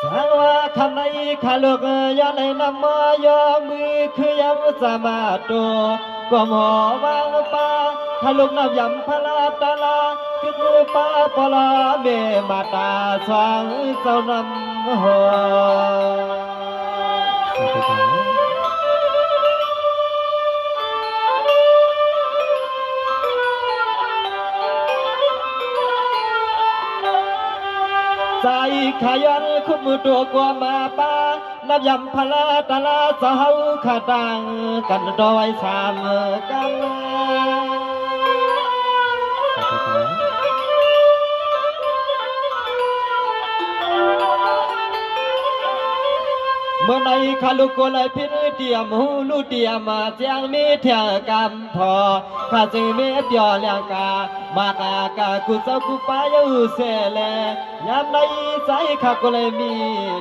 สางว่าคำในขาลูกยาในนำมายอมือคือยังสามารถตัวก็หมอวางป้าขาลูกนับยำพลาตาลาคือป้าปลาเบมาตาสว่างเจ้านำหัวสวัสดีครับใจขยันคุ้มตัวกว่ามาป้านับยำพลาตาลาสาวขาตังกันดอยสามกันสวัสดีครับเมื่อในขาลูกก็เลยพินเตียมหูลูเตียมเจียงมีเทียกำพอข้าจึงมีเตียวเลียงกามากากากุศลกุปายอุเสเลยามในใจข้าก็เลยมี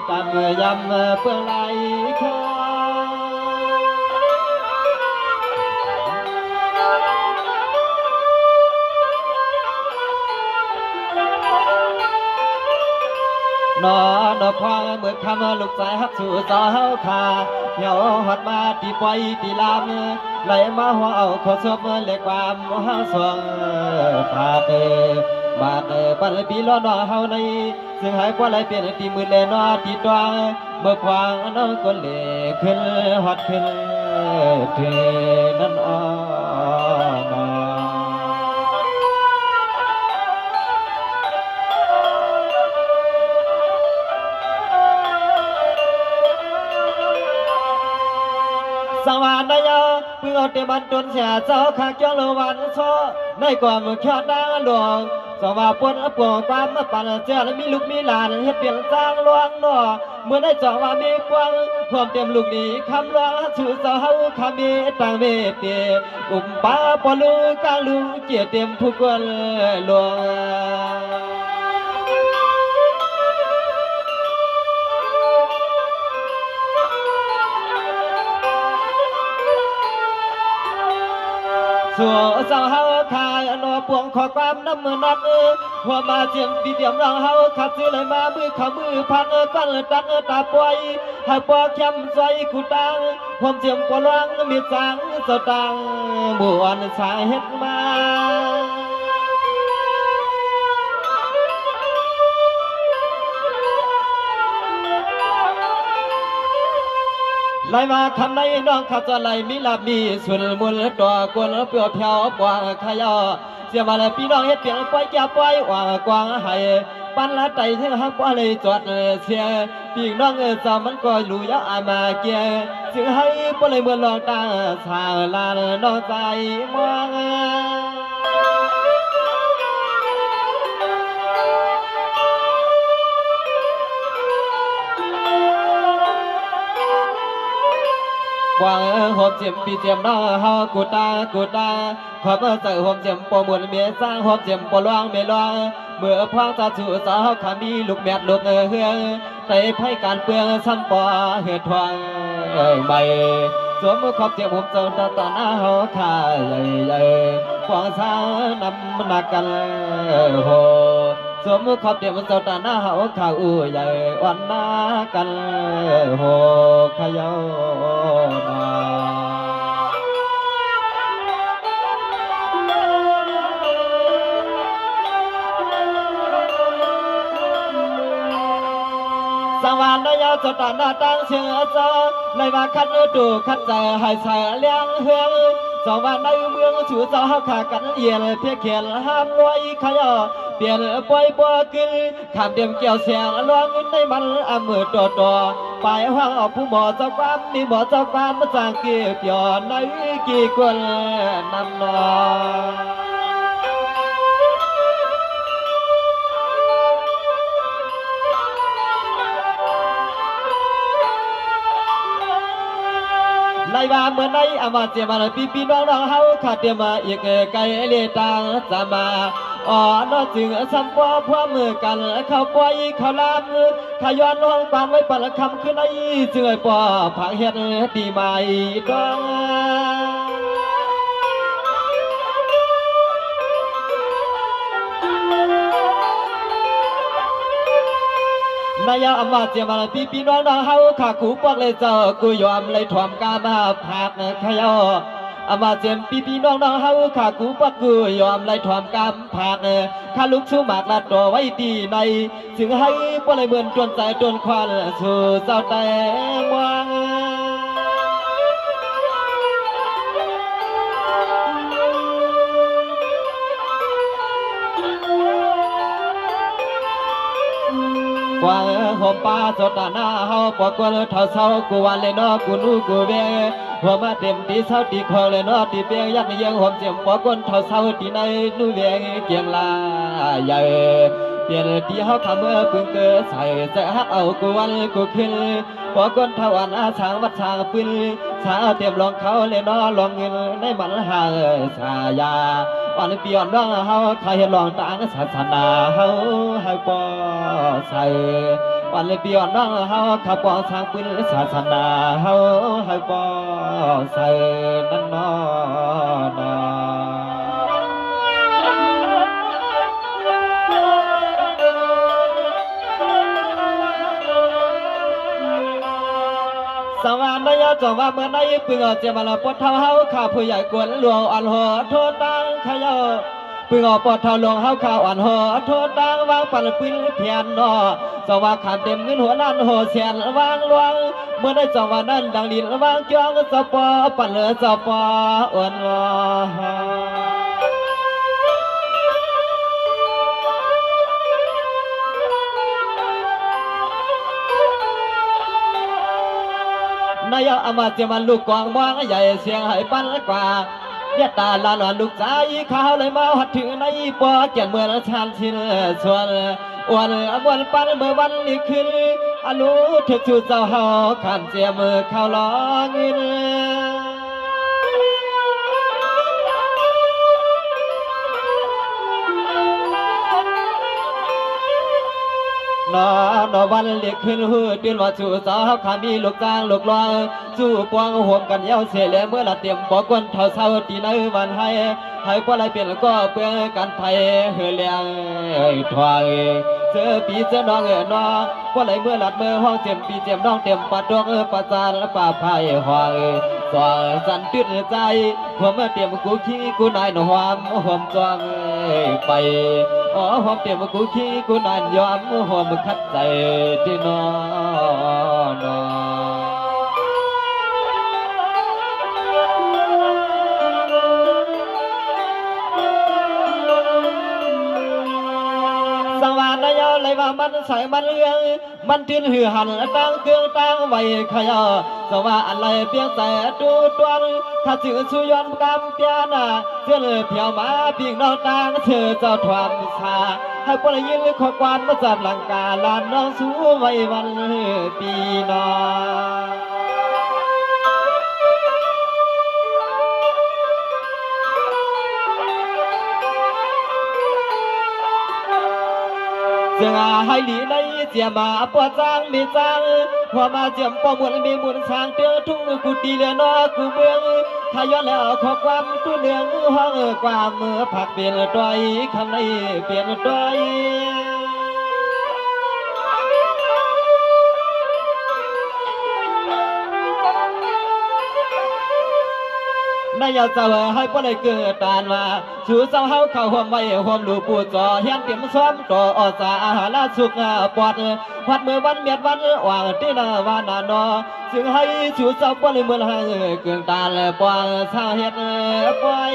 ตามยามเพื่อไหลคอนอนพองเมื่อคำลูกสายฮักสู่สาวขาเหี่ยวหัดมาที่ปล่อยที่ลามไหลมาหัวเอาขอสบเล็กความห้าสวงพาเตบาดปันปีล้อนอเฮาในซึ่งหายกว่าไหลเปลี่ยนที่มือเลนอที่ตวงเมื่อควางน้องก็เล่ขึ้นฮอดขึ้นเทนั้นอ่อนสวรรค์นายเพื่อเตมันจนเสียเจ้าข้าเจ้าลวันโซในความแค่ดังหลวงสว่าปนปวงความมาปั่นเจ้าและมีลูกมีหลานเฮ็ดเปลี่ยนสร้างหลวงหนอเมื่อได้เจาะว่ามีกวางความเต็มลูกนี้คำร้องชูเจ้าเฮาคำมีต่างเวทีอุ้มป้าปอลูกางลุงเกียรติเต็มผู้กวนหลวงสัวสาวเฮาขายอนอปวงขอความน้ำมือนัดหัวมาเจียมปีเดียมรังเฮาขัดซื้อเลยมามือขามือพันก้อนตันตาป่วยหากปอเข้มใส่กูตังความเจียมปอลวงมีสังสตังบวนสายเฮ็ดมาไล่มาคำในน้องข้าจะไล่มีลามีส่วนมุลตัวกวนเปลี่ยวเพียวกว่าขยอเสียมาแล้วพี่น้องเฮ็ดเพียงปล่อยแก่ปล่อยว่ากวางให้ปันละใจถึงหักว่าเลยจอดเสียพี่น้องสาวมันก็รู้ยาอามาเกียจึงให้ปเลยเมื่อลองตาสาวลาน้องใจมองวางหอมเจียมปีเจียมน้องเฮากูตาขอบใส่หอมเจียมปอมุนเมียสร้างหอมเจียมปอลวงเมียลวงเมื่อพางตาสู่สาวขามีลูกแมดลูกเฮืองไต่ไพ่การเปลืองซ้ำปอเหือทวงใบสวมขอบเจียมผมเจ้าตาหน้าเฮาขาใหญ่ควางสางนำหนักกันโหสวมขอบเจียมเจ้าตาหน้าเฮาขาอู้ใหญ่วันนากันโหขยาสวรรค์ยาสตานาตังเชื่อเจ้าในว่าคันดูคันใจให้ใส่เลี้ยงเฮืองสวรรค์ในเมืองชูเจ้าเฮาขากันเย็นเพียงเขียนห้ามรวยขยอเปลี่ยนปล่อยบ่กินข้ามเดียมเกี่ยวเสียงลวงในมันอมือตัวไปห้างออกผู้หมอเจ้าความมีหมอเจ้าความมาจางเกี่ยวย้อนในกี่คนนำนอไล่มาเมื่อไหนอามาเจียมาพี่น้องเฮาขาดเดียมาอีกไกลเลียตังจะมาอ๋อนอจึงสัมปอพวมือกันเข้าปล่อยเข้าลามขย้อนลงปานไว้ปันคำขึ้นในจึงไอ้ปอผักเฮ็ดดีใหม่ดอง นายอำมาเจียมาพี่น้องเฮาข้ากูปอกเลยเจ้ากูยอมเลยถ่วมกามาผากขยออามาเจียมพี่น้องเฮาข้ากูปอกกูยอมเลยถ่วมกามผากข้าลุกชูหมากลัดตัวไว้ดีในจึงให้บ่เลยเหมือนจวนใจจนควันสู่เจ้าแต่มวงกว่าหอมป้าสดหน้าเฮาปอกวนเท่าเศร้ากูวันเลยนอกูนูกูเวหัวมาเต็มตีเศร้าตีคอเลยนอตีเปียงยักเยียงหอมเจียมปอกวนเท่าเศร้าตีในนูเวงเกียงลาใหญ่เปลี่ยนตีเฮาทำเมื่อปึงเกิดใส่จะฮักเอากูวันกูขึ้นปอกวนเท่าอันอาช้างวัดช้างปืนสาเตรียมลองเขาเลยนอลองเงินในมันหาสายาวันเปียนน้องเฮาใครเห็นลองต่างศาสนาเฮาให้ปอใส่วันเปียนน้องเฮาขับปอทางปืนศาสนาเฮาให้ปอใส่นั่นนอนอสวรรค์ได้ยอดจงว่าเมื่อไหนปึงเอาเจียมาละปดเท้าเฮาข้าผู้ใหญ่กวนหลวงอ่อนหัวโทษตังขยอปึงเอาปดเท้าหลวงเฮาข้าอ่อนหัวโทษตังวางปันปืนเพียนนอจงว่าขามเต็มเงินหัวนั่นหัวเสียนวางลวงเมื่อได้จงว่านั่นดังดินวางจ้องสปอปันเหลือสปออ่อนหัวนายอามาเจียมันลูกกวางมองใหญ่เสียงให้ปั้นกว่าเนียตาลานลูกใจข้าวเลยมาหัดถือในปอเกียนเมื่อชานชินส่วนอ้วนอมวนปั้นเมื่อวันนี้ขึ้นอนุถึกชูเจ้าเฮาขามเจียมือข้าวล้อเงินนอวันเรียกขึ้นหืดเดือนว่าชูสาวขามีลูกจางลูกลอยสู้ปวงห่วงกันเย้าเสียแล้วเมื่อละเตรียมปอกวนเท่าเศร้าตีในวันให้พอไรเปลี่ยนก็เพื่อกันไทยเฮือเลี้ยงถอยเจอปีเจอน้องนอพอไรเมื่อหลัดเมื่อห้องเจียมปีเจียมน้องเตรียมปัดดวงปัจจานป่าไผ่หอยสวสันตื่นใจหัวเมื่อเตรียมกูขี้กูนายหวามหอมจวงไปอ๋อหอมเตรียมกูขี้กูนายยอมหอมคัดใจที่นอนสวรรค์นายเลยว่ามันใส่มันเรื่องมันทิ้นหือหันตั้งเครื่องตั้งไว้ขยอสว่าอะไรเพียงแต่ดูตัวถ้าจื่อสุยอนกำเปียนาเชื่อเลยเพียวมาพิงน้องตั้งเชื่อเจ้าทวามชาให้ปลยินขอกวานมาจับหลังกาลานน้องสู้ไว้วันปีนเสียงให้หลีในเจียมาปวดจางมีจางหัวมาเจียมปอมวนมีมุนช้างเตียวทุ่งกูตีเลียนอกูเมืองถ้าย้อนแล้วขอความตู้เนืองห้องความมือผักเปลี่ยนตัวคำในเปลี่ยนตัวนายเจ้าให้ปเลยเกิดตานมาชูเจ้าเฮาเข้าห่วมไว้ห่วมลูกปูจอเฮียนเตรียมซ้อมต่ออสาอาหารสุกปอดพัดมือวันเมียดวันว่างที่นาวานานอซึ่งให้ชูเจ้าปเลยเมื่อให้เกินตาลปอสาเหตุปล่อย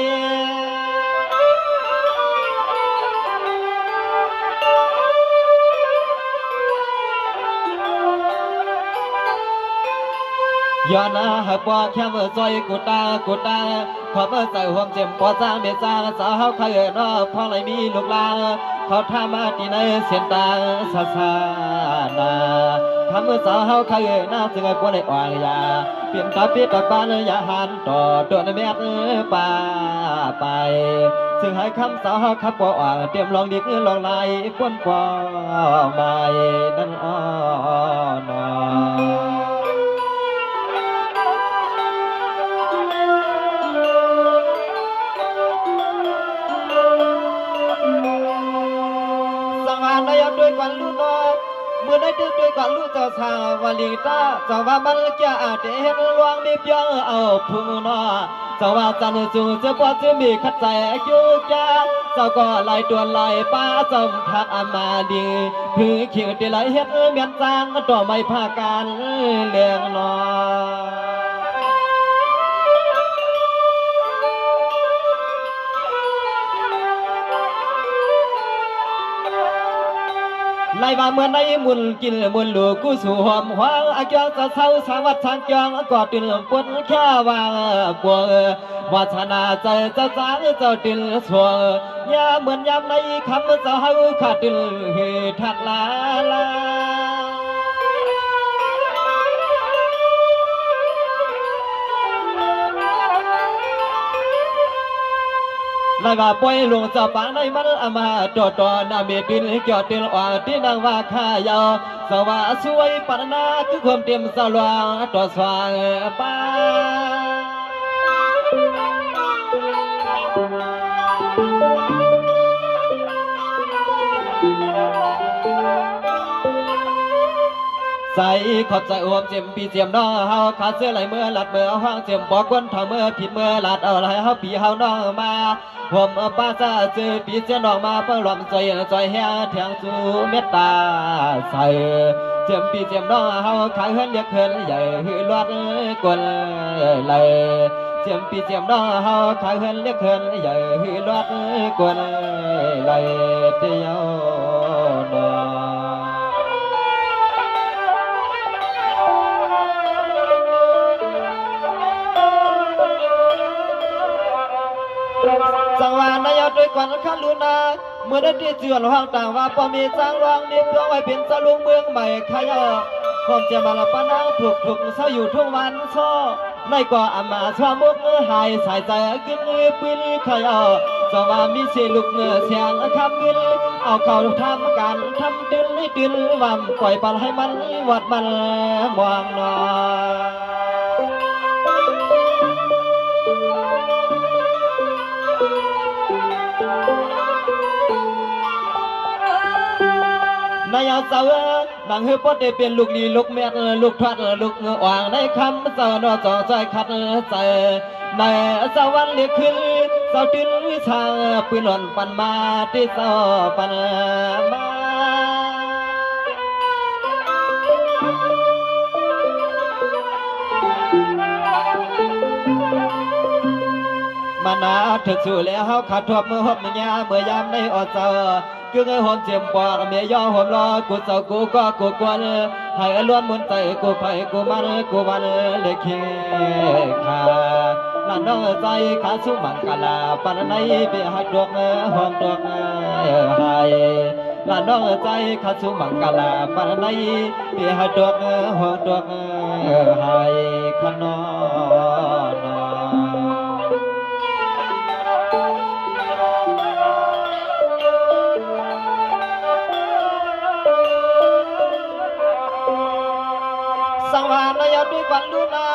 ย้อนหากว่าแค่เมื่อซอยกูตาขอเมื่อใส่ห่วงเจ็บปอดจางเบียดจางสาวเขาเคยนอพองเลยมีลูกลาเขาท่ามาที่ในเสียนตาสาสานาทำเมื่อสาวเขาเคยน่าสึงไอ้ปวดในอ่างยาเปลี่ยนตาเปียกปากบ้านยาหันต่อตัวในเม็ดป่าไปซึ่งให้คำสาวเขาขับปออ่างเตรียมลองดิกลองไล่ปนปอไม่นั่นอ้อนในด้วยกันลุ้นเมื่อได้ด้วย าวลิตาเจ้าว่ามันแก่เดนลวงมีเพียงเอาผู้นอเจ้าว่าจันทร์สูงจะพอจะมีขัดใจอยู่แก่เจ้าก็ไล่ตัวไล่ป้าจมทักอามาดีถือเขียวที่ไหลเฮ็ดเมียนจางต่อไม่พากันเลี้ยงนอไล่มาเมื่อในมุนกินมุนลูกกูสู่หอมหวางอาเกียงจะเศร้าสาวัดทางเกียงกอดติลปนแค่วางบัววัฒนาใจเจ้าจางเจ้าติลสวงยาเหมือนยามในคำเจ้าเฮาขาดติลเหทัดลาลาไล่ว่าป่วยลงจะปางในมันอามาตอดนาเมตินเกี่ยวติลอ่อนที่นางว่าข้ายาวสว่าสวยปานนาคือความเตรียมสลวงต่อสว่างป้าใส่ขอบใจอวบเจียมปีเจียมน้องเฮาขาดเสื้อไหลเมื่อหลัดเมื่อห้างเจียมบอกคนทางเมื่อผิดเมื่อหลัดเอาไหลเฮาปีเฮาน้องมาผมป้าจะเจอปีเจียน้องมาเพื่อหลอมใจใจแห้งแทงสู่เมตตาใส่เจียมปีเจียมน้องเฮาขายเฮือนเรียกเฮือนใหญ่หือลวดกวนไหลเจียมปีเจียมน้องเฮาขายเฮือนเรียกเฮือนใหญ่หือลวดกวนไหลเดียวน้องสังวานนายด้วยกวนขันลุนาเมื่อได้ที่เจือนห้องต่างว่าพอมีจางรองนิบเพื่อไว้เป็นสลุงเมืองใหม่ขยอผมจะมาละปนางถูกเศร้าอยู่ทุกวันซ้อในก่ออามาชวมุกหายสายใจกินปืนขยอจะว่ามีเสียลูกเนื้อเสียงคำกินเอาเขาทำการทำตื่นให้ตื่นว่ำปล่อยปลาให้มันวัดมันมองนอนายเจ้าดังเฮือปอดได้เป็นลูกดีลูกแม่ลูกทอดลูกอ่างในคำเจ้านอจอใจขัดใจในเจ้าวันเรียกขึ้นเจ้าตื่นวิชาปืนหล่นปันมาที่เจ้าปันมานาถึกสู่แล้วเขาขาดทบมือหอบเมียเมื่อยามในอดเจ้าcứ người hồn chiếm bỏ mẹ do hồn lo cô sao cô có cô quan hãy luôn muốn tay cô phải cô man cô ban lệ khi khá là nó tay khá xuống bằng cả là pan này bị hạt đuốc hồn đuốc hai là nó tay khá xuống bằng cả là pan này bị hạt đuốc hồn đuốc hai khăn nóสังวานนายด้วยควันดูนา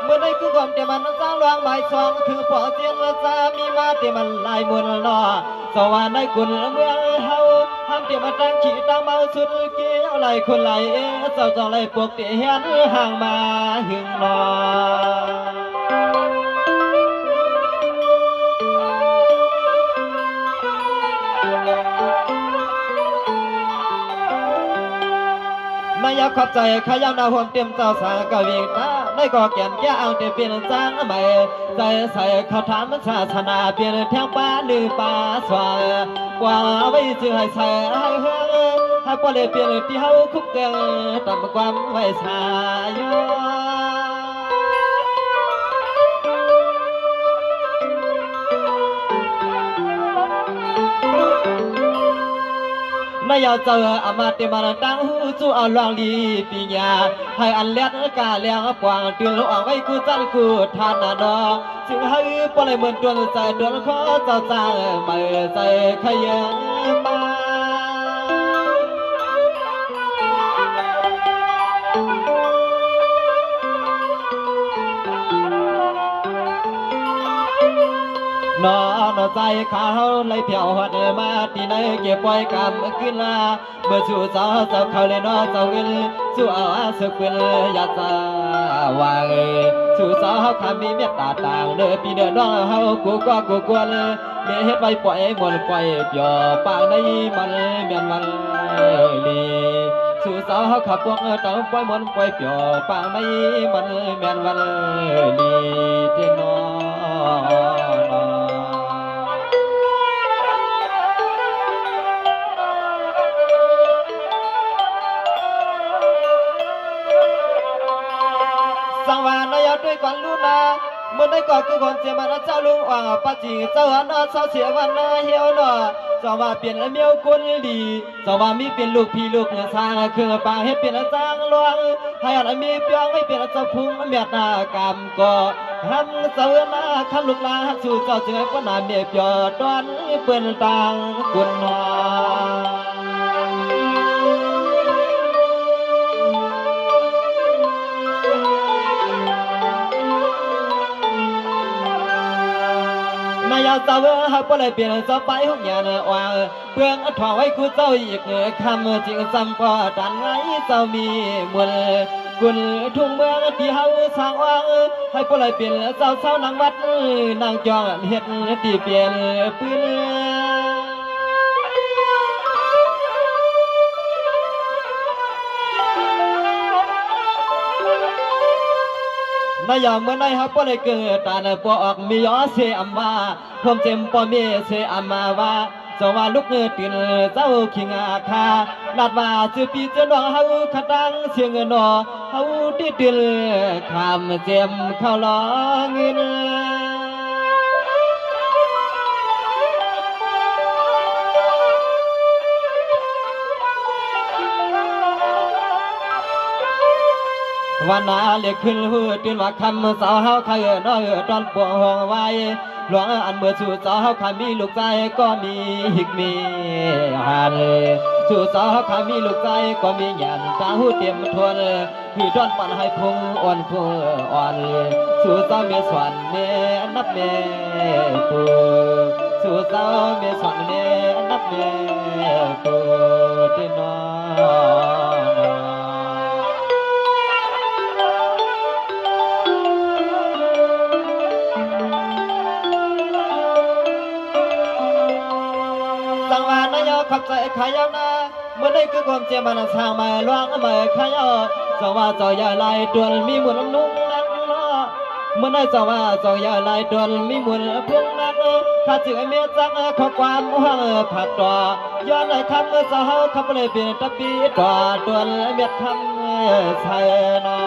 เมื่อได้คือความเดี๋ยวมันสร้างรางหมายสองถือปอเจียนจะมีมาเดี๋ยวมันลายมวลนอสวรรค์ในกุลเมืองเฮาห้ามเดี๋ยวมาตั้งขี่ตั้งเมาสุดเกี่ยวไหลคนไหลเจ้าจะไหลพวกเดี๋ยวเห็นห่างมาหึงนอนายขอบใจขยาวนาห่วงเตรียมเจ้าสากวิงตาได้ก่อแก่นแก่อังเตเปลี่ยนจางใหม่ใจใส่เขาถามศาสนาเปลี่ยนแทงป้าหรือป้าสว่างกว่าไว้จึงให้ใส่ให้เฮือให้ปล่อยเปลี่ยนที่เฮาคุกเกินตามความไว้ชายนายเจออามาติมันตั้งหูจูเอาลองลีปีญาให้อันเล็ดกาเลี้ยงกวางตื่นเอาไว้กูจันกูทานนาดอจึงให้ปล่อยเหมือนตัวใจตัวขอเจ้าจางไม่ใจขยันมา นอ อนใจเขาเลยเที่ยวหัดมาที่ไหนเก็บปล่อยกำขึ้นลาเมื่อสู่สาวเจ้าเขาเลยนอเจ้าเงินสู่เอาสึกเป็นยาจาวางสู่สาวเขามีเมตตาต่างเด้อพี่เด้อน้องเฮากูก็กูกวนเลี้ยเฮ็ดไว้ปล่อยมวนปล่อยเปียวปางในมันเมียนวันลีสู่สาวเขาขับพวกเต้าปล่อยมวนปล่อยเปียวปางในมันเมียนวันลีเจนอสังวานายด้วยกันลูนาเมื่อได้ก่อคือคนเสียมันเจ้าลุงอ่างปัจจิเจ้าหันเจ้าเสียวันนาเหี่ยวหนอเจ้าว่าเปลี่ยนเมียวคนดีเจ้าว่ามีเป็นลูกพี่ลูกเนื้อสร้างเครื่องปางให้เปลี่ยนจางหลวงให้อันมีเปียงไม่เปลี่ยนเจ้าพุงเมียดากรรมก็ทำเจ้าหน้าคำลูกลาสู่เจ้าจึงให้ปนาเมียเปียดอนเปื่อนต่างกุนหานายเจ้าเฮาบ่ได้เปลี่ยนเจ้าไปหุกยานว่างเพื่องถองไว้กูเจ้าอีกคำจริงจำก็ดันไงเจ้ามีมวลกุลทุ่งเมืองที่เฮาสร้างว่างให้บ่ได้เปลี่ยนเจ้านางวัดนางจองเฮ็ดที่เปลี่ยนปืนนายเมื่อในฮับบ่ได้เกิดตาเนปออกมียอเสอัมมาพมเจมปอมีเสอัมมาว่าเจ้าว่าลูกตินเจ้าขิงอาคาลาดว่าจือปีเจนองเฮาขดังเสียงนอเฮาดิดิลคำเจมเข้าล้อเงินวันนาเรียกขึ้นหูตื่นว่าคำสาวเฮาใครน้อยตอนปวงห้องไว้หลวงอันเมื่อสู่สาวเฮาขามีลูกใจก็มีหิกมีหันสู่สาวเฮาขามีลูกใจก็มีหยันตาหูเตรียมทวนคือดอนปันให้พงอ่อนผู้อ่อนสู่สาวเมียสวนเมียนับเมียปูสู่สาวเมียสวนเมียนับเมียปูที่นอนขับใจขายาวนาเมื่อได้คือความเจ็บมันสร้างมาล้างมาขายาวจะว่าจะยาลายตัวมีมุนนุ่งนักเนาะเมื่อได้จะว่าจะยาลายตัวมีมุนพุ่งนักข้าจึงเมียจังข้อความห่างผัดต่อย้อนในคำเมื่อจะเฮาขับเลยเปลี่ยนตะปีต่อตัวเมียคำใส่นอ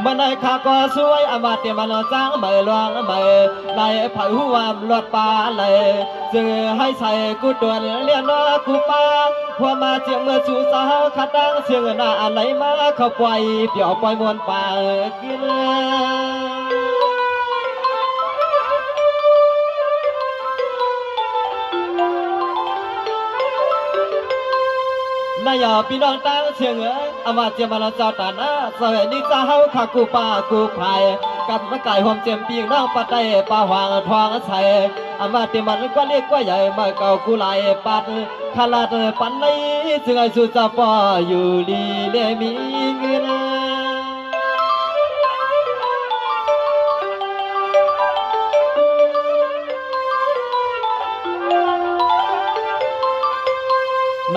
มันได้ข้าก็สวยอามาเตมันจ้างไม่ลวงไม่ในไผ่หัวลอดปลาเลยจึงให้ใส่กูตัวเลี้ยนกูปลาหัวมาเจียงเมื่อชูสาวขัดดังเสียงหน้าอะไรมาเขาปล่อยเปี่ยวปล่อยมวนปลากินนายพี่น้องตั้งเชียงอามาเจียมันเจ้าตาหน้าสวยนี่จะเฮาขากูปากูพายกับมะไก่หอมเจียมปีน้องปะไตปลาหวางทองใส่อามาเตียมันก็เรียกก็ใหญ่มาเก่ากูไหลปัดขลาดปันในจึงไอสุจะปออยู่ดีเลมีเงิน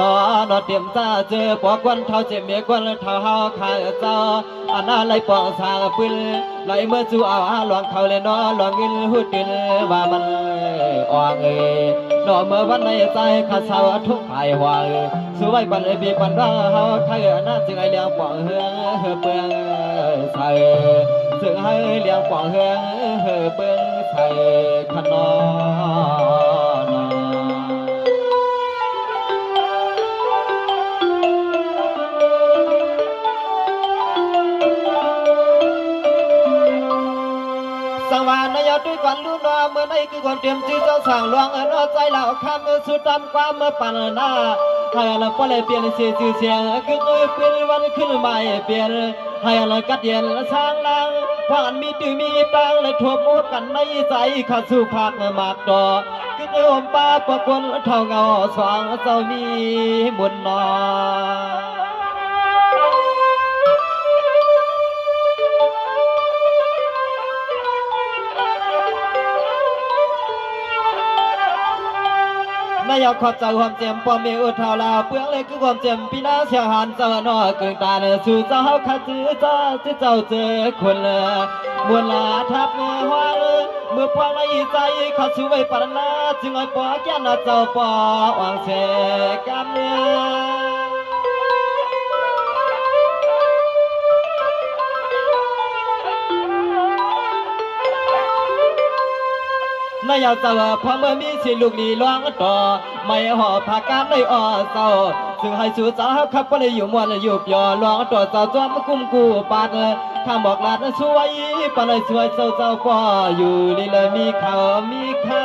นอนเตรียมจ้าเจอปอกวันเท่าเจ็บเมียกวันเท่าเฮาข้าเจ้าอันน่าไหลปองสางปืนไหลเมื่อจู่เอาหลวงเขาเลยนอหลวงเงินหูดินว่ามันอ่องนอเมื่อวันในใจข้าเศร้าทุกภายหวางสวยปันบีปันว่าเฮาข้าน่าจึงไอเลี้ยงปองเฮือเปืองใส่จึงให้เลี้ยงปองเฮือเปืองใส่ขนอสังวานนายด้วยกันล ลุ้นว่าเมื่อในคือความเตรียมชื่อเจ้าสั่งลวงนอใจเหล่าคำสุดตามความเมื่อปันหน้าให้เราปล่อยเปลี่ยนเสียชื่อเสียงคือเป็นวันขึ้นใหม่เปลี่ยนให้เรากัดเย็นสร้างนางผ่านมีตื้อมีตังและทั่วมดกันในใจข้าสู่ภาคมากดอคือโอมป้าปะกวนเท่าเงาสว่างเจ้ามีบุญนอนายขอบใจความเจ็มปอมีอุทาลาเปลืองเลยคือความเจ็มพี่น้าเชียหันเจ้านอเกิงตาเนสู่เจ้าข้าจื้อเจ้าที่เจ้าเจอคนมวลลาทับเมื่อวางเมื่อพวงในใจข้าช่วยปรารนาจึงให้ปอแก่นาเจ้าปอวางเสกำเนื้อนายเจ้าพอเมื่อมีสิลูกดีล้างต่อไม่ห่อผ้าการได้อ่อเศร้าซึ่งให้สู่สาวขับไปอยู่มวนอยู่ย่อล้างต่อเจ้าจอมกุ้มกูปาดข้าบอกลาดสวยปานสวยเจ้าปออยู่นี่เลยมีเขามีคำ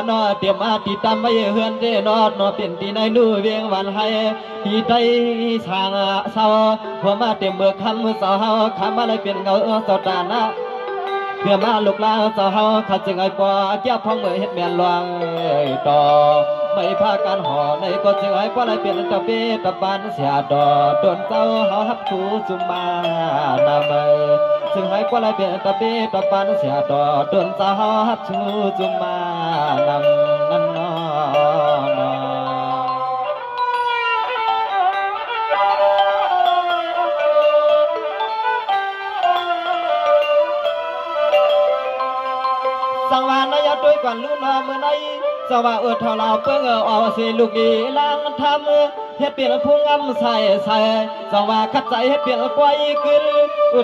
นอเตรียมมาติดตามไว้เฮือนเด้นอเป็นตีในนู่เวียงวันให้ที่ใจสางเศร้าหัวมาเต็มเบิกคำสาวคำอะไรเป็นเงาสตานะเพื่อมาลูกลาสาวขัดจึงไอปอแก้พ้องเมื่อเฮ็ดแม่นลวงต่อไม่พากันห่อในก็จึงไอปออะไรเป็นตะเปตะปานเสียดอโดนเจ้าเฮาฮับคูจุมานำซึ่งให้ปออะไรเป็นตะเปตะปานเสียดอโดนเจ้าเฮาฮับคูจุมานำนั่นนอสังวานนายด้วยก่อนลุ้นเมื่อไหนสว่าเท่าเราเปิ้งออกสิลูกดีล้างทำเฮ็ดเปลี่ยนพุ่งงำใส่สังว่าคัดใจเฮ็ดเปลี่ยนปล่อยขึ้น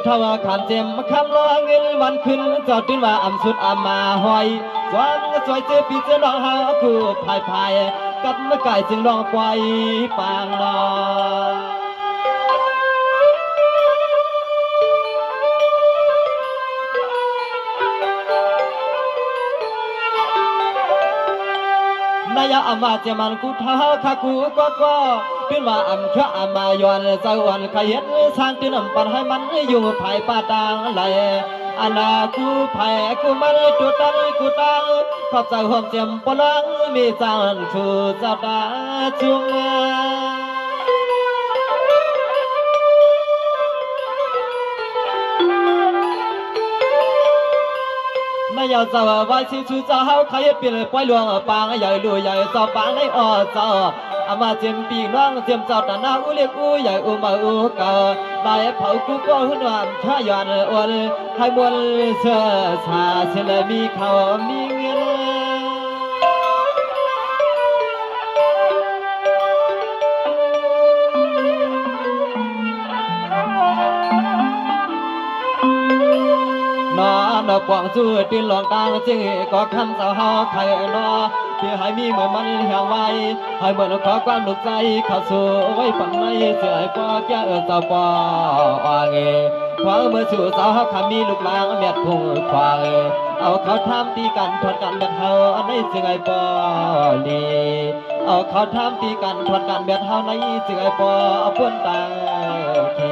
เท่าขานเจ็มคำรอเงินวันขึ้นจอดตื่นว่าอำสุดมาหอยสวงสวยเจอปีเจอน้องหากูพายกับเมื่อไก่จึงลองปล่อยปางนอนายอามาเจมันกูท้าข้ากูก็ขึ้นมาอำเชอามายอนเจ้าวันขยันสร้างตื่นปันให้มันอยู่ภายป่าตางไหลอาณากูภายกูมันจุดตังกูตังขอบใจความเจ็มปลังมีจานชูเจ้าตาจุงนายเจ้าว่าสิชูเจ้าใครเปลี่ยนปล่อยลวงปางใหญ่ลุยใหญ่เจ้าปางในอ้อเจ้าอามาเจียมปีน้องเจียมเจ้าตาหน้าอุเล็กอุใหญ่อุมาอุเก่าได้เผากูก็หุ่นวามชายอนอ่อนให้บนเสื้อชาเสลมีเขามีเงินนอปวงสู้ดินหลองกลางจึงก็คำสาวเฮาใครนอเพื่อให้มีเหมือนมันแห่งไว้ให้เหมือนขอความลุกใจเข้าสู่ไว้ฝังในเสื่อยปอแก่สาวปอเงควางเมื่อสู่สาวเฮาขามีลูกลางเม็ดพุ่งควางเอาเขาทำตีกันทอดกันแบบเฮาในจึงไอปอลีเอาเขาทำตีกันทอดกันแบบเฮาในจึงไอปอพ้นตาขี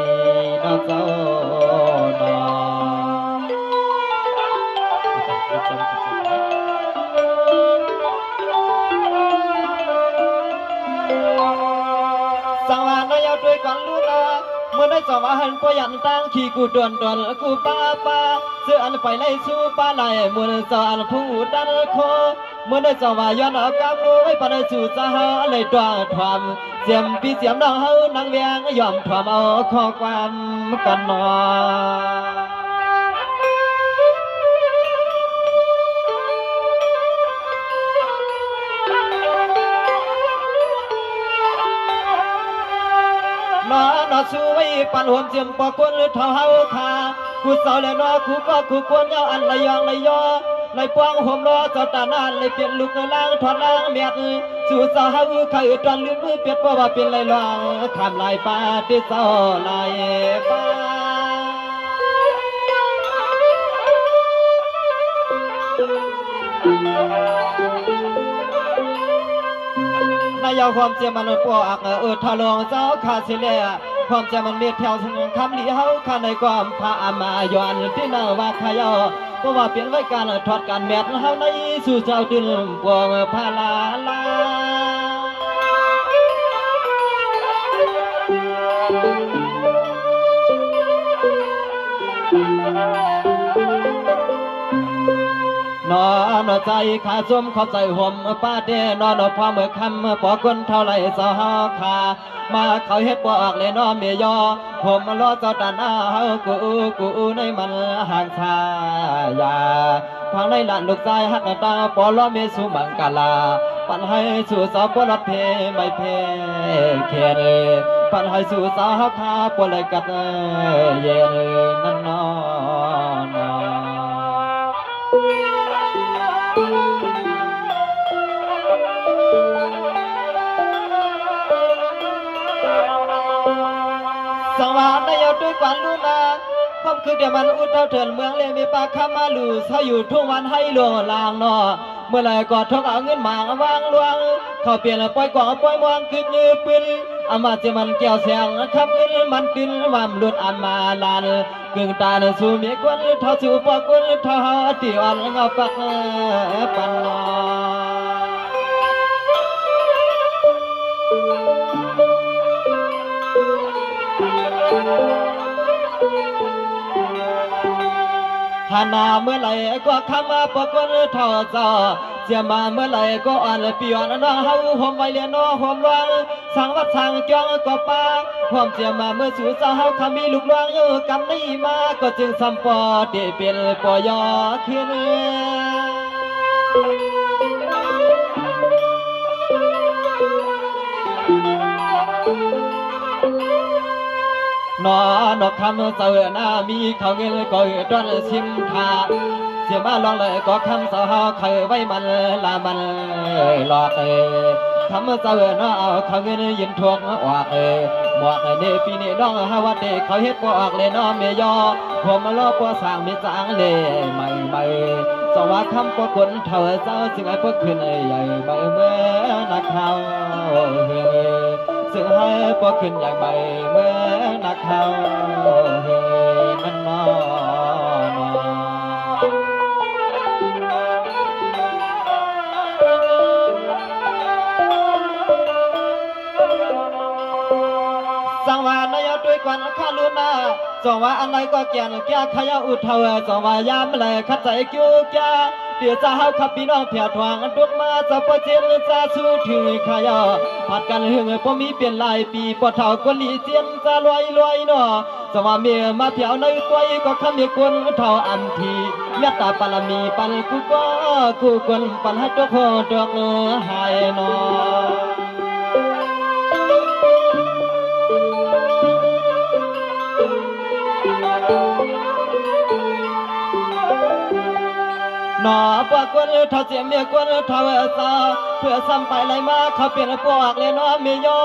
ดาวเจ้านอสังวานนายด้วยกันลูกเมื่อได้สวาหันปยันตั้งขี่กูดวนกูป้าเสื้ออันไปไล่สู้ป้าไหลเมื่อสอนผู้ดันโคเมื่อได้สวาย้อนเอากำรู้ไว้ปานสู่จะหาเลยตัวทวามเจียมปีเจียมน้องเฮานางเวียงยอมทวามเอาข้อความกันนอนอช่วยปันหวมเจียมปอกวนเท่าเฮาคากูเศร้าเลยนอกูก็กูควรเงาอันละยองละยอในปวงห่มรอเจ้าตานานเลยเปลี่ยนลูกในล่างถอดล่างเมียด สู่สาวเขาตอนลืมเปียดเพราะว่าเป็นไรลองคำลายปาที่เศร้าลายฟ้านายเอาความเจียมันปอกทะลองเจ้าขาสิเล่ความเจียมันเมียแถวคำลีเฮาข้าในความพามาย้อนที่นาว่าขยอเพราะว่าเปลี่ยนไว้การถอดการแมทเฮาในสู่เจ้าดินปวงพาลาลานอใจขาส้มขอบใจห่มป้าเดนอนพอเมื่อคำปอคนเท่าไรสาวขามาเขาเฮ็ดปอกเลยนอเมียยอผมรอเจ้าตาหน้าเฮากูในมันห่างชายาทางในหลานลูกชายหักตาปอล้อเมสุมังกาลาปันให้สู่สาวปลัดเพไม่เพเขรปันให้สู่สาวคาปเลยกัดเย็นนั่นนอนสังวาสได้เอาด้วยกวนลูนาความคือเดี๋ยวมันอุดเท่าเถินเมืองเลยมีปากคำมาลูถ้าอยู่ทุกวันให้หลวงลางนอเมื่อไรก็ทกเอาเงินหมางวางลวงเขาเปลี่ยนปล่อยกว่าปล่อยมองคือเงือปืนอามาจะมันแก้วเสียงคำเงินมันกินวามหลุดอามาลานกึ่งตาในสู่มีกวนเท่าสู่ปอกวนเท่าตีอ่อนเงาปักปันนหานาเมื่อไหร่ก็คำมาปกวนเท่าจอเสียมาเมื่อไหร่ก็อ่อนปีอ่อนน้องเฮาห่มไว้เลียนน้อห่มวังสั่งวัดสั่งจ้องก็ปาห่มเสียมาเมื่อสู่สาวเฮาขามีลูกหลวงอยู่กำนี้มาก็จึงสัมปอเดเป็นปอยอขึ้นนอกคำเสือหน้ามีเขาเงินก็ดอนชิมทาเสียมาลองเลยก็คำสาวเคยไว้มันลามันหลอกคำเสือหน้าเอาเขาเงินยินทวงออกหมวกเนปีนี้น้องฮาวาเดเขาเฮ็ดบ่ออกเลยน้องเมียยอผมมาล้อปัวสร้างมีจางเลยไม่สว่าคำก็คนเท่าเจ้าจึงไอ้พวกขึ้นใหญ่ใบเมื่อนักข่าวซึ่งให้พวกขึ้นใหญ่ใบเมื่อนักข่าวนั่นนอสังวานายด้วยกวนข้าลุนาจงว่าอะไรก็เกียนแก่ขยะอุทเทวจงว่ายามเลยขัดใจกิ้วแก่เดี๋ยวจะเฮาขับพี่น้องเพียรทวงดุกมาจะปะเจียนจะสู้ถึงขยะผัดกันหึงพอมีเปลี่ยนหลายปีปอเท่าก็ลีเจียนจะรวยเนาะจงว่าเมียมาเพียวในกวยก็คำเมียคนเท่าอันทีเมตตาปรมีปันกูคนปันให้ตัวโคดอกหายเนาะนอปากวนเท่าเสียเมียกวนเท่าเจ้าเพื่อซ้ำไปไหลมาเขาเปลี่ยนปอกเลยน้อเมียยอ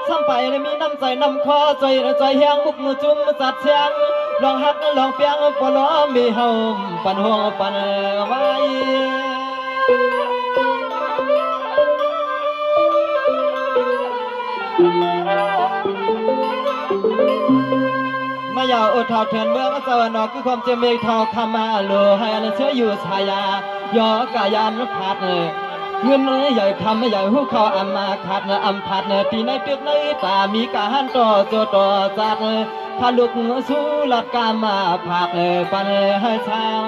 ซ้ำไปเลยมีน้ำใจน้ำคอใจแห้งมุกมือจุ่มจัดเสียงลองฮักลองเปียงปล้อมีเฮาปันห่วงปันไว้มาอย่าอดเท่าเถินเมืองเจ้านอกคือความเจมีเท่าคำมาโลให้อันเชื่ออยู่ชายายอกายานพัดเงินใหญ่คำใหญ่หูเขาอัมมาขัดอัมพัดตีในตึกในตามีการต่อโจต่อจัดพาลุกสู้ลัดกามาผักปันให้ชาว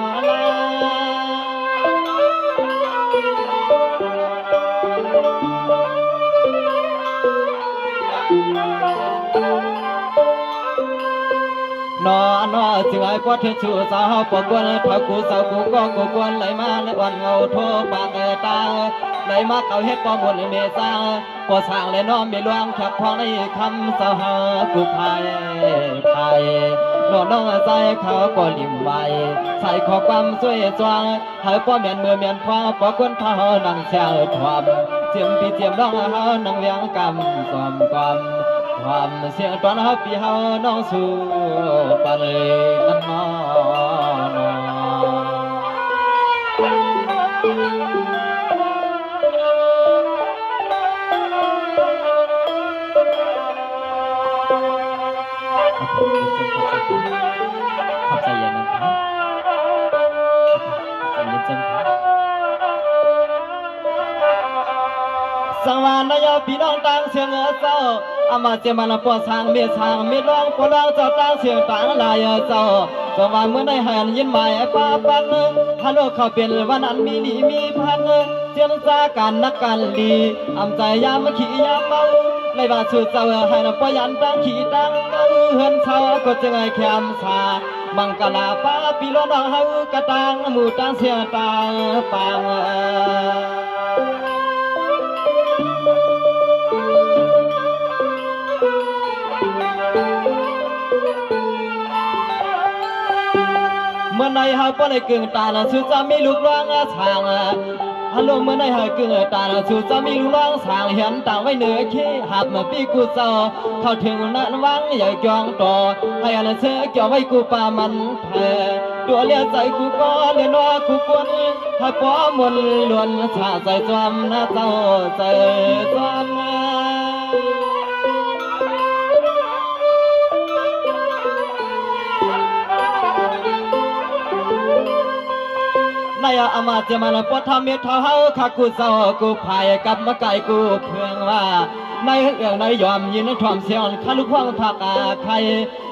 ลานอจึงไอ้พอเทชูสาวปกวนถ้ากูสาวกูก็กูกวนไหลมาในวันเงาโทปากตาไหลมาเขาเฮ็ดปอมวนเมซ่าพอสร้างเลยน้อมมีหลวงแคบทองในคำสาวกูพายน้องใจเขาก็ลิ่มไว้ใส่ขอความสวยจวงให้ป้อเมียนมือเมียนฟ้าปอกวนเท้านังเสียทวม เจียมปีเจียมน้องเฮานังเวียงกำสอมความเสียงตอนเฮาปีเฮาน้องสู่ปันนั่นน้อขอบใจเย็นนะครับใจเย็นจังครับสวรรค์นายพี่น้องต่างเสียงเจ้าอามาเจมันปวดทางเมียร้องปวดร้องเจ้าต่างเสียงต่างลายเจ้าสวรรค์เมื่อได้หันยินหมายป้าปังฮัลโหลเขาเป็นวันนั้นมีหลีมีพันเจียงจากันนักกันดีอำใจยามขี่ยามเมาในบาสุดเจ้าให้นปยันตั้งขี่ตั้งเมาเฮือนเช้าก็จึงให้แคมสามังกลาป้าปีโลน้องเฮากระตังหมู่ตั้งเสียงต่างปังเมื่อในเฮาป้อนในกึ่งตาสุดจะมีลูกร้องทางฮัลโหลเมื่อในเฮากึ่งตาสุดจะมีลูกร้องทางเห็นต่างไว้เหนือขี้หับมาปีกูเจ้าเข้าถึงนั้นวังอย่าจองต่อให้อันเสือเกี่ยวไว้กูป่ามันแพ้ตัวเลี้ยใจกูก็เลี้ยนว่ากูกวนถ้าป้อมนล้วนชาใจจอมนะเจ้าใจจอมนายอามาจะมันปวดทำเมียเท้าเฮาขากูเศร้ากูพายกับมาไก่กูเพื่องว่าในเรื่องในยอมยินทอมเสียงข้าลูกห้องผักใคร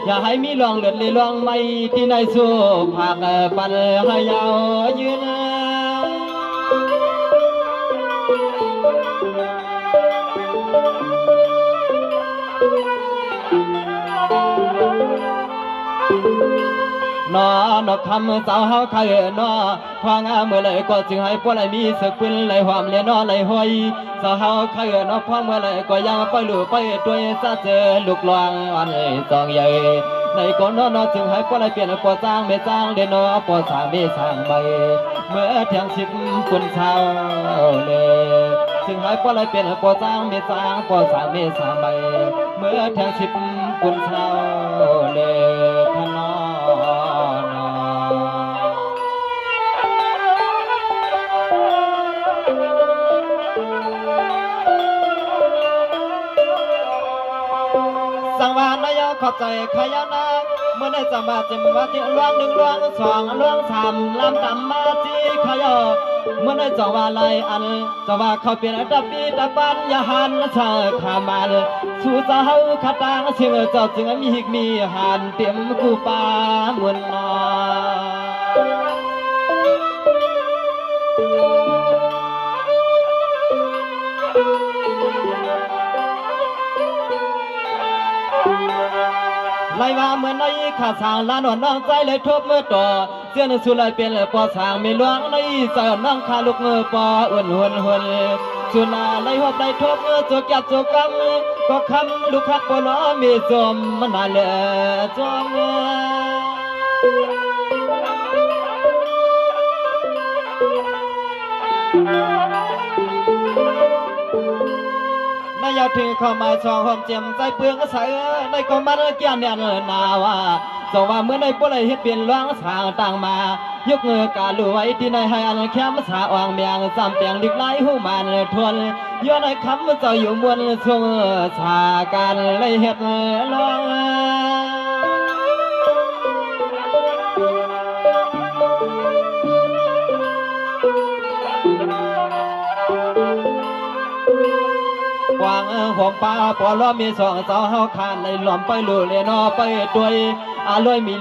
อย่าให้มีลองเลือดเลยลองไม่ที่ในสู้ผักปันให้ยาวยืนนอนกคำสาวเฮาใครนอพองาเมื่อไรก็จึงให้พวกไรมีสึกปืนไรหอมเลียนอไรหอยสาวเฮาใครนอพองเมื่อไรก็ยังไปหลุดไปด้วยซาเจอลูกหลวงอันจองใหญ่ในก่อนนอจึงให้พวกไรเปลี่ยนปอจ้างไม่จ้างเดนอปอสางไม่สางใบเมื่อเที่ยงสิบคนเช้าเลยจึงให้พวกไรเปลี่ยนปอจ้างไม่จ้างปอสางไม่สางใบเมื่อเที่ยงสิบคนเช้าเลยขนอสังวานนายขอบใจขยานาเมื่อได้จะมาเที่ล่วงหนึ่งล่วงสองล่วงสามลำต่ำมาจีขยอเมื่อได้จะว่าไรอันจะว่าเขาเป็นดับปีดับบันยาหันชาขามันสู่สาวขาตางเสียงเจ้าจึงมีหิกมีหันเต็มกูปามวนนไล่ว่าเมื่อในข้าสางลานอ่อนน้องใจเลยทบเมื่อต่อเสียนสุไลเป็นปอสางมีหลวงในเจ้าน้องขาลูกเงอปออุ่นหุ่นสุนาไล่หอบไล่ทบเมื่อโจกยับโจกำก็คำลูกคักปอล้อมีจมมันน่าเลือจมนายถึงเข้ามาช่องหอมเจียมใจเปลืองใสในก็มันเกี่ยนเนี่ยนาว่าสว่าเมื่อในปลายเฮ็ดเปลี่ยนล้างสางต่างมายกเงือกาลุไว้ที่ในให้อันแคมสาอ่างเมียงจำเปียงดิกไล่หูมันทวนย้อนในคำเจ้าอยู่มวลทรงสาการเลยเฮ็ดล้องวางหัวป้าปอล้อมีสองสาวเฮาคานในหล่อมไปลู่เลนอไปด้วยอาลอยมี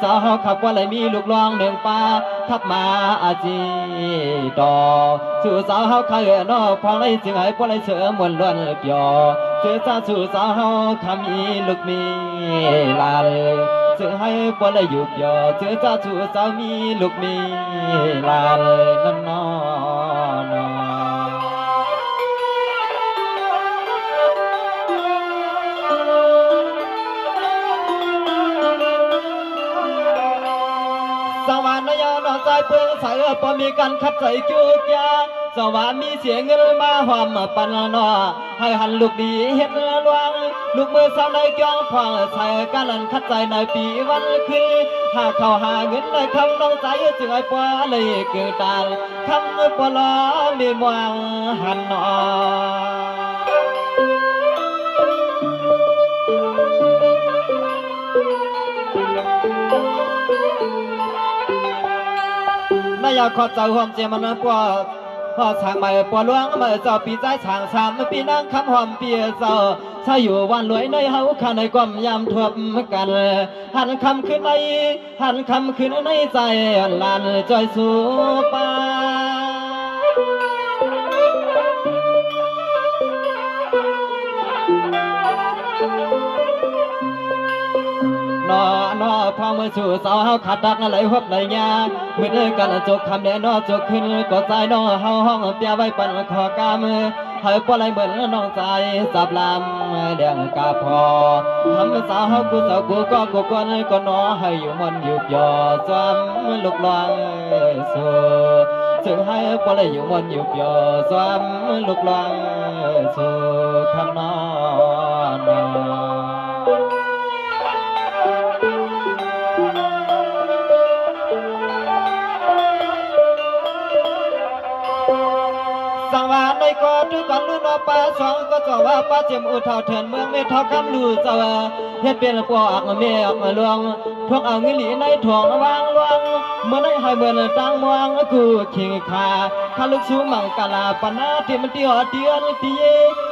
สาวเฮาขับว่าไรมีลูกลองหนึ่งป้าทับมาอาจีต่อสู่สาวเฮาขายนอพองไรจึงให้พอไรเสือมวนล้วนเปียวเจอจ้าสู่สาวเฮาขมีลูกมีลาจึงให้พอไรอยู่เปียวเจอจ้าสู่สาวมีลูกมีลานั่นนอสวรรค์นายนอนใจเพื่อใส่ปอมีการขับใจจุกยาส สว่ามีเสียเงินมาหอมปันนอให้หันลูกดีเฮ็ดลวงลูกมือสาวในเกี่ยวพองใส่กันลันคัดใจในปีวันขึ้นหาเข้าหาเงินในคำน้องใจจึงไอ้ปวเลยเกิดตาคำปวล้อมีมวงหันนอนายขอเจ้าหอมเจมันปวพอช่างไม่ปวหลวงเมื่อเจ้าปีใจช่างสามปีนั่งคำหอมเปียเจ้าถ้าอยู่วันรวยในเฮาข้าในความยามทวบกันหันคำขึ้นในหันคำขึ้นในใจลานจอยสู่ป่านอพอมือสู่สาวเฮาขาดดักอะไรฮบไหลยามือกันจกคำแน่นอจกขึ้นก็ใจนอเฮาห้องเปียไว้ปั่นขอกามือให้ปอะไรเหมือนน้องใจสับลำเลี้ยงกาพอทำสาวเฮากูสาวกูก็กูคนก็นอให้อยู่มันอยู่ยอจอมลุกลอยสู่จึงให้ปอะไรอยู่มันอยู่ยอจอมลุกลอยสู่คำนอนสังวาในก็ทุกคนรู้นอป่าสองก็จะว่าป่าเจียมอุทาเถินเมืองไม่เท่าคำรู้จะว่าเฮ็ดเป็นปอกเมียออกมาลวงพวกเอาเงินหลีในถ่วงวางลวงเมื่อได้ให้เมื่อตั้งมวงกูขิงขาข้าลูกชูมังกาลาปนาที่มันตีหอเดียนตี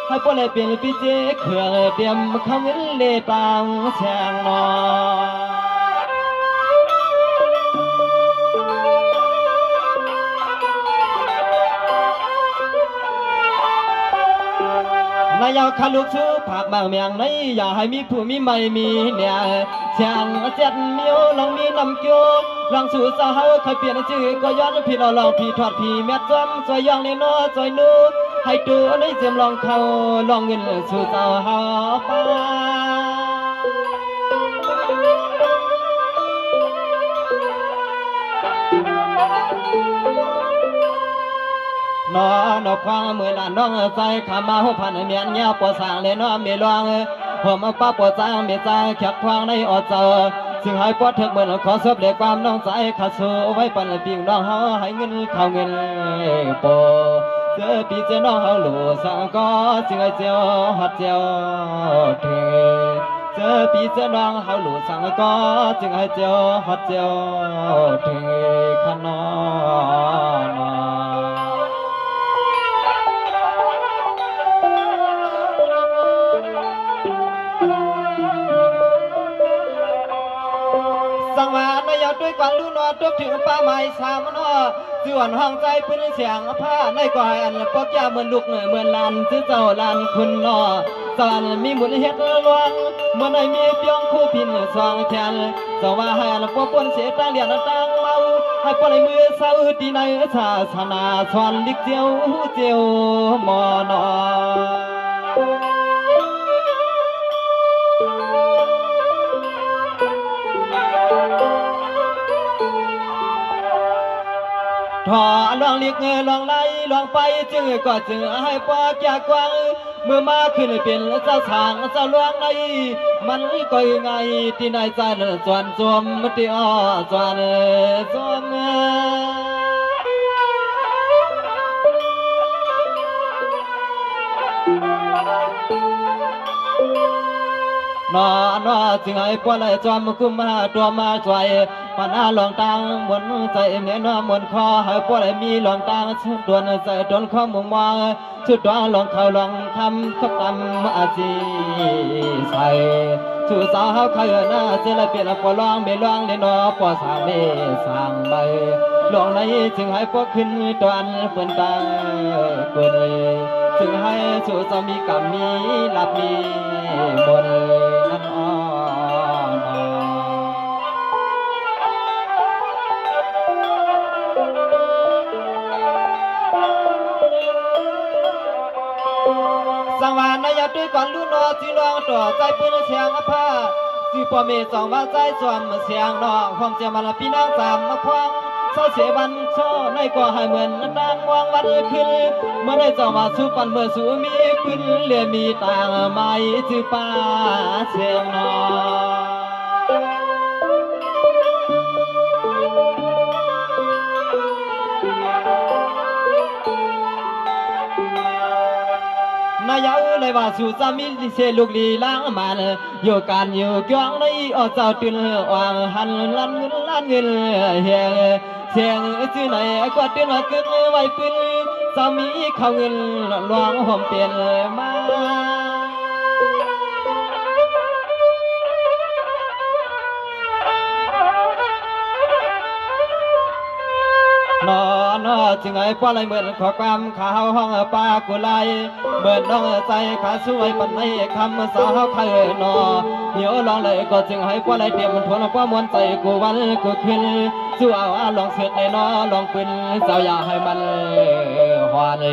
ให้พวกเลยเป็นปีเจเครื่องเตรียมข้าเงินเลตังแชงนอนายเอาขาลูกชูผักบางเมียงในอย่าให้มีผู้มีไม่มีเนี่ยเสียงเจ็ดมิวลองมีน้ำเกี่ยวลองสู่สาวเคยเปลี่ยนชื่อก็ย้อนพี่เราลองพี่ทอดพี่แม่จอมซอยย่องในน้อซอยนู้ให้ดูในเสียมลองเขาลองเงินสู่สาวเฮาป้านอควางมือลานน้องใจขามาหัวพันเมียนเงี้ยปวดสางเลยน้อมีลวงผมป้าปวดจางมีใจแขกควางในอดเจอจึงให้ปวดถึงเหมือนขอสบเด็กความน้องใจขาสู้ไว้ปันปิงน้องเฮาให้เงินเข้าเงินโปเจอปีเจน้องเฮาหลู่สังก็จึงให้เจียวหัดเจียวเทเจอปีเจน้องเฮาหลู่สังก็จึงให้เจียวหัดเจียวเทขนอนสังวาในยอดด้วยกวนลูนอทุกถึงป้าไม้สามนอส่วนห้องใจพื้นเสียงผ้าในก่อยอันปอกยาเหมือนลูกเหมือนลานซื้อเจ้าลานคุณนอสวรรค์มีหมุนเฮ็ดลวงเมื่อในมีเพียงคู่พินสองแขนสว่าให้อันปวปนเสียตั้งเลียนตั้งเมาให้ปล่อยมือสาวตีในศาสนาสอนลิกเจียวเจียวมอนอถอลองเลียกเงยลองไล่ลองไปจึงก็จึงให้ปอกยากวางเมื่อมาขึ้นเป็นเจ้าสางเจ้าลวงในมันก็ยังไงที่นายใจจวนจวมที่อ้อจวนจวมนอจึงให้ปวดเลยจอมกุมมาตัวมาช่วยปนาหลวงตังบนใจเมียนมนคอให้ปวดมีหลวงตังชุดดวนใจดวนข้อมุมมองชุดดวนหลวงเขาหลวงคำขับตำอาจีใส่ชูสาวเขาหน้าเจริญเปลี่ยนปวดลองไม่ลองเลยนอปวดสางไม่สางใบหลวงในจึงให้พวกขึ้นตอนเปิ่นตาเปิ่นจึงให้ชูสามีกับมีหลับมีบนนั่นอ้อสังวานนายด้วยก่อนลูนอจีลองต่อใจปืนเสียงผ้าจีปอเมสองว่าใจสวมเสียงนองความเจ้ามันพี่นางสามมาควง เศร้าเสียบันช่อในกว่าให้เหมือนดังวางวันขึ้นเมื่อได้เจ้ามาสู้ปันเมื่อสู้มีขึ้นเรียมีต่างไม้จือป่าเชียงนอนายเอาเลยว่าสู่สามีเสลูกลีล้างมันอยู่การอยู่กวางในอเจ้าตื่นวางหันลันเงินลันเงินเฮียเสียงชื่อไหนกว่าตื่นกึกไว้ปืนสามีเขาเงินหลวงผมเปลี่ยนมานอนจึงไอ้ป้อไรเหมือนขอความข่าวห้องปากุไลเหมือนน้องใจขาสวยปันในคำสาวเคยนอเหี่ยวลองเลยก็จึงให้ป้อไรเตรียมทวนป้ามวนใจกูวันกูขึ้นสู้เอาลองเสือกในนอลองปืนเจ้าอย่าให้มันหวาน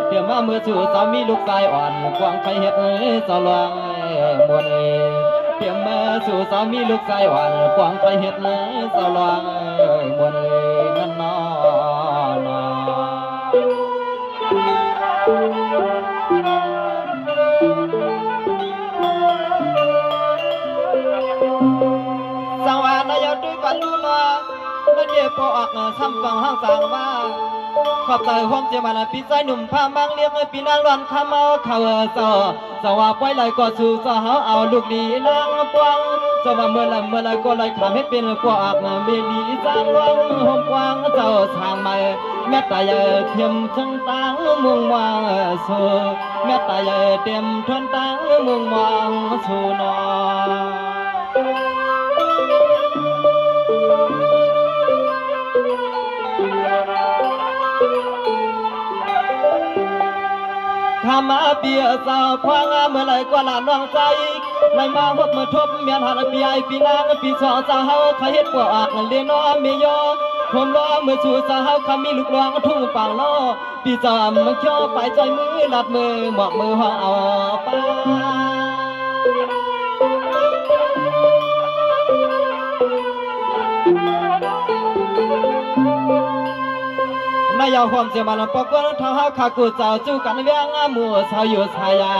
เตรียมมาเมื่อสู่สามีลูกชายอ่อนกวางไปเห็ดเจ้าลองมวนเตรียมมาสู่สามีลูกชายอ่อนกวางไปเห็ดเจ้าลองมวนนั่นนอสังวานายด้วยกันดูแลไม่เจ็บปออกซ้ำฟังห้างสั่งว่าขอบใจห้องเจ้ามันปีใจหนุ่มพามังเลี้ยงปีนางร้อนข้ามาเขาเจ้าสว่าปล่อยไหลก็สู่สาวเอาลูกดีนางปวงสว่าเมื่อไรก็ไหลขามให้เป็นปอกเมลีจางลวงห้องกว้างเจ้าทางใหม่แม่ตายเทียมทั้งตางมุงวางสู่แม่ตายเต็มทนตางมุงวางสู่นข้ามาเบียสาวพวางเมื่อไรก็ลาน้องใจไรมาหดมาทบเมียนหันปีไอปีนางปีสองสาวเขาเฮ็ดปวดเลี้ยนน้อเมียผมรอเมื่อสู่สาวเขามีลูกหลวงทุ่งปังล้อปีจอมมันเขียวไปใจมือลัดมือหมอกมือห่อเอาป้านายเอาความเสียมันปกวนเท้าขากูเจ้าจู้กันเวียงหมู่สาวอยู่ชายา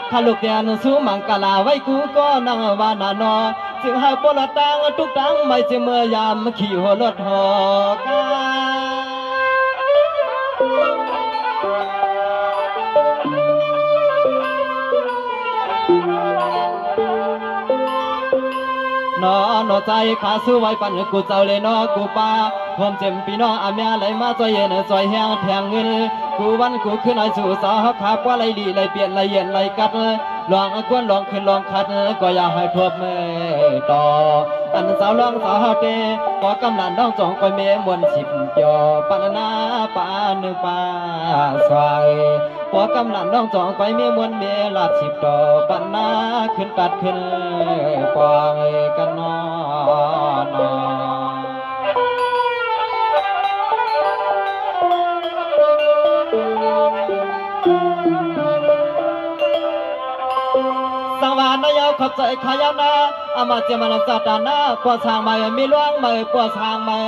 ถ้าลูกเดียนสู้มังกลาไว้กูก็นั่งวานานอจึงให้ปลดตังทุกตังไม่จะเมื่อยามขี่หัวรถหอกานอใจขาสู้ไว้ปันกูเจ้าเลยนอกูป้าผมเจ็บปีน้องอาเมียไหลมาจอยเย็นจอยแห้งแทงเงินกูวันกูขึ้นไอสู่สาวขาว่าไหลดีไหลเปลี่ยนไหลเย็นไหลกัดลองกวนลองขึ้นลองคัดก็อยากให้ทบเมต่ออันสาวลองสาวเตก็กำนันน้องจองก็เมมวนสิบจอปันนาปาหนึ่งปาสวยพอกำนันน้องจองก็เมมวนเมลาสิบต่อปันนาขึ้นตัดขึ้นปองกันนอนสังวานนายขอบใจขายานาอามาเจมันจัดานาปวดทางมามีล่วงมาปวดทางมา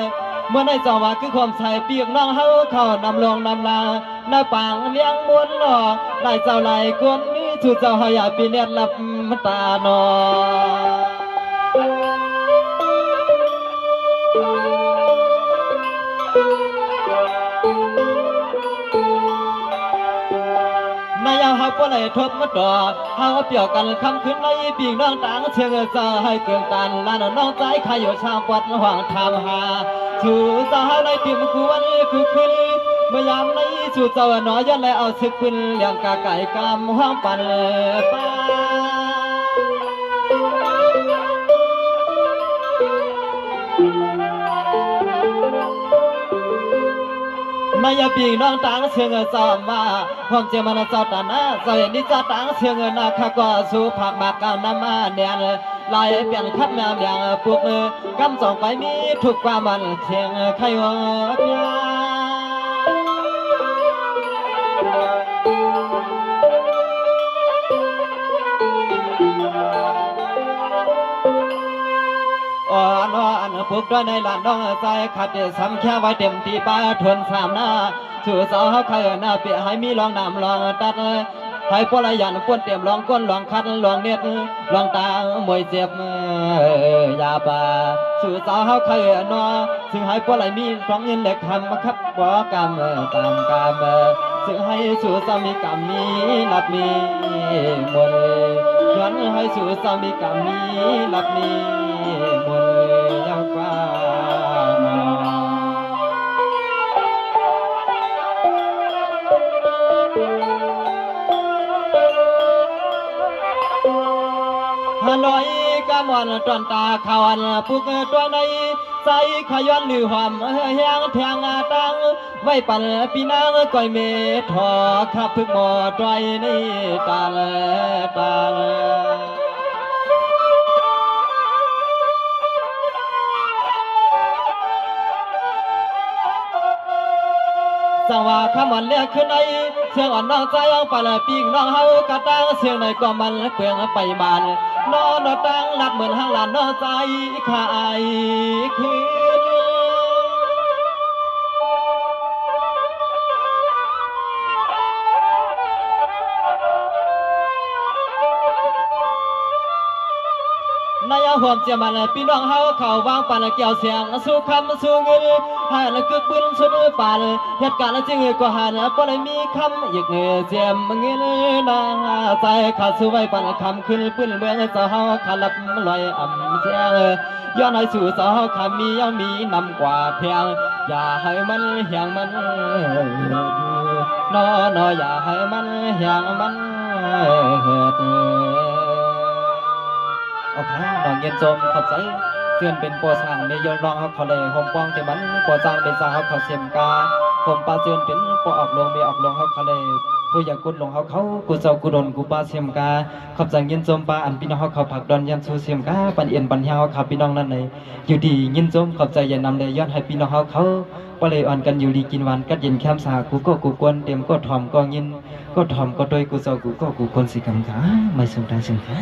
เมื่อในจังหวะคือความใส่เปียกน้องเฮาเข้านำลงนำลาในปางเลี้ยงมวนหล่อไหลเจ้าไหลกวนนี้ชูเจ้าหายาปีเนียนหลับตานอนายเฮาปไหลทบมาต่อเฮาเปี่ยวกันคำขึ้นในปีกน้องต่างเชียงจะให้เกินตันลานน้องใจขยโยชางปัดห่วงทำหาชูสาวในติมกวนคือขึ้นเมื่อยามในชูเจ้าน้อยยันเลยเอาสึกขึ้นเลี้ยงกาไก่กำห้องปันป้านายปีน้องต่างเชียงจอมว่าห้องเจมันจอดนะใจนิจต่างเชียงนาคก็สู้ผักมากาวน้ำมาเนียนลายเปลี่ยนคัดแมวอย่างปลุกกำจองไปมีทุกความมันเชียงไข่หัวยาอ่อนอันป ปุกด้วยในลานน้องใจขัดเดซ้ำแค่ไว้เต็มที่ป้าทวนสามหน้าสู่สาวเขาหน้าเปียให้มีลองน้ำลองตัดให้พวกไรยันป้วนเตรียมลองก้นลองคัดลองเน็ตลองตามวยเจ็บยาป่าสู่สาวเขานอซึ่งให้พวกไรมีสองเงินเล็กทำมาคับบ่กรรมตามกรรมซึ่งให้สู่สามีกรรมนี้นับมีมนย้อนให้สู่สามีกรรมนี้นับมีมนยาวกว่าฮานอยกะมอนตอนตาขาวอันปุกตัวในใจขย้อนหรือหอมแห้งแทงตังไว้ปั่นปีนางก้อยเมทอขับพึกหมอตรอยนี่ตาลตาลสังว่าขมันเรียกขึ้นในเสียงอ่อนน้องใจเอาปั่นปีกน้องเฮากระตังเสียงในก็มันเปลืองไปบานนอนตังนับเหมือนห้างหลานนอใจขายคืนนายห่วงเจียมันพี่น้องเฮาเข้าวางปันเกี่ยวเสียงสู้คำสู้เงินหันกึกปืนสุดป่านเหตุการณ์จริงก็หันบ่ได้มีคำอีกเจียมเงินนาใจขาดสู้ไว้ปันคำขึ้นปืนเมืองเจ้าเฮาขาลับลอยอ่ำเสียงย้อนให้สู่เจ้าเฮาขามียังมีนำกว่าเพียงอย่าให้มันเหี่ยงมันนออย่าให้มันเหี่ยงมันเหิดเอาข้าดอกเย็นจมขอบใจเตือนเป็นปัวสร้างในยนรองเขาเลยหอมป้องที่มันปัวสร้างเป็นสร้างเขาเสียมกาผมปลาเตือนเป็นปัวออกลงมีออกลงเขาเลยผู้อยากกุดลงเขากูเจ้ากูดนกูปลาเสียมกาขอบใจเย็นจมปลาอันพี่น้องเขาผักดอนยันสู้เสียมกาปันเอียนปันเฮาเขาพี่น้องนั่นเลยอยู่ดีเย็นจมขอบใจอย่านำเลยยอดให้พี่น้องเขาปเลยอ่อนกันอยู่ดีกินหวานกัดเย็นแคมสากูก็กูกวนเต็มก็ถ่อมก็ยินก็ถ่อมก็โดยกูเจ้ากูก็กูคนสิกำขาไม่สนใจสิงค่ะ